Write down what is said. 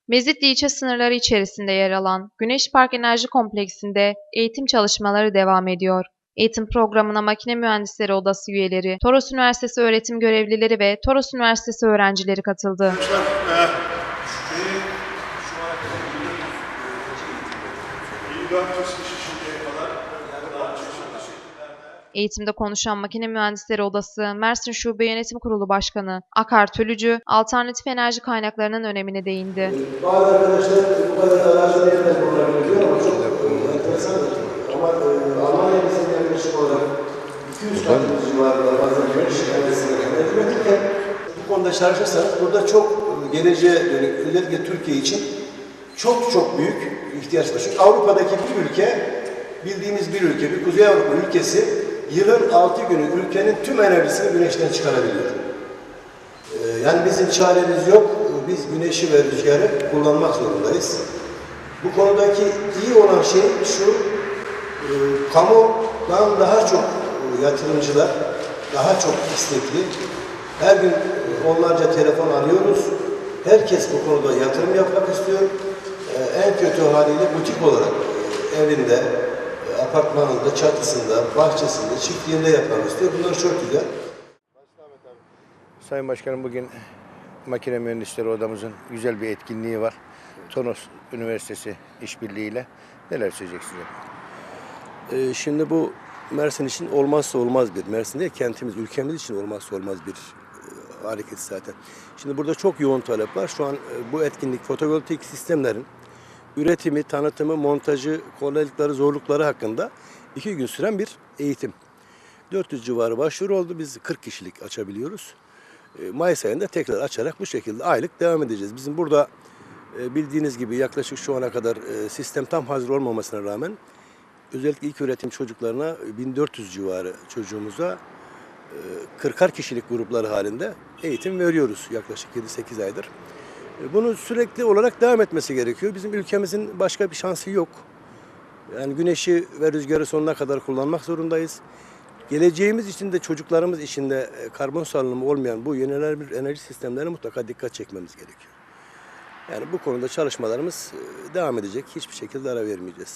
Mezitli ilçe sınırları içerisinde yer alan Güneş Park Enerji Kompleksinde eğitim çalışmaları devam ediyor. Eğitim programına Makine Mühendisleri Odası üyeleri, Toros Üniversitesi öğretim görevlileri ve Toros Üniversitesi öğrencileri katıldı. Eğitimde konuşan Makine Mühendisleri Odası Mersin Şube Yönetim Kurulu Başkanı Akar Tölücü, alternatif enerji kaynaklarının önemine değindi. Bazı arkadaşlar bu kadar arazi nereden bulunabiliyor ama çok enteresandır. Ama Almanya bizim yaklaşık olarak 200 katımız civarında bazen güneş enerjisine üretirken bu konuda çalışırsanız burada çok geleceğe dönük, özellikle Türkiye için çok büyük ihtiyaç var. Çünkü Avrupa'daki bir ülke, bildiğimiz bir ülke, bir Kuzey Avrupa ülkesi yılın 6 günü ülkenin tüm enerjisini güneşten çıkarabiliyor. Yani bizim çaremiz yok. Biz güneşi ve rüzgarı kullanmak zorundayız. Bu konudaki iyi olan şey şu, kamudan daha çok yatırımcılar, daha çok istekli. Her gün onlarca telefon arıyoruz. Herkes bu konuda yatırım yapmak istiyor. En kötü haliyle butik olarak evinde, apartmanında, çatısında, bahçesinde, çiftliğinde yapmak istiyor. Bunlar çok güzel. Sayın Başkanım, bugün Makine Mühendisleri Odamızın güzel bir etkinliği var. Toros Üniversitesi işbirliğiyle neler söyleyeceksiniz? Şimdi bu Mersin için olmazsa olmaz bir, Mersin değil kentimiz, ülkemiz için olmazsa olmaz bir hareket zaten. Şimdi burada çok yoğun talep var. Şu an bu etkinlik fotovoltaik sistemlerin üretimi, tanıtımı, montajı, kolaylıkları, zorlukları hakkında 2 gün süren bir eğitim. 400 civarı başvuru oldu. Biz 40 kişilik açabiliyoruz. Mayıs ayında tekrar açarak bu şekilde aylık devam edeceğiz. Bizim burada bildiğiniz gibi yaklaşık şu ana kadar sistem tam hazır olmamasına rağmen özellikle ilk öğretim çocuklarına 1400 civarı çocuğumuza 40'ar kişilik grupları halinde eğitim veriyoruz yaklaşık 7-8 aydır. Bunu sürekli olarak devam etmesi gerekiyor. Bizim ülkemizin başka bir şansı yok. Yani güneşi ve rüzgarı sonuna kadar kullanmak zorundayız. Geleceğimiz için de çocuklarımız için de karbon salınımı olmayan bu yenilenebilir enerji sistemlerine mutlaka dikkat çekmemiz gerekiyor. Yani bu konuda çalışmalarımız devam edecek. Hiçbir şekilde ara vermeyeceğiz.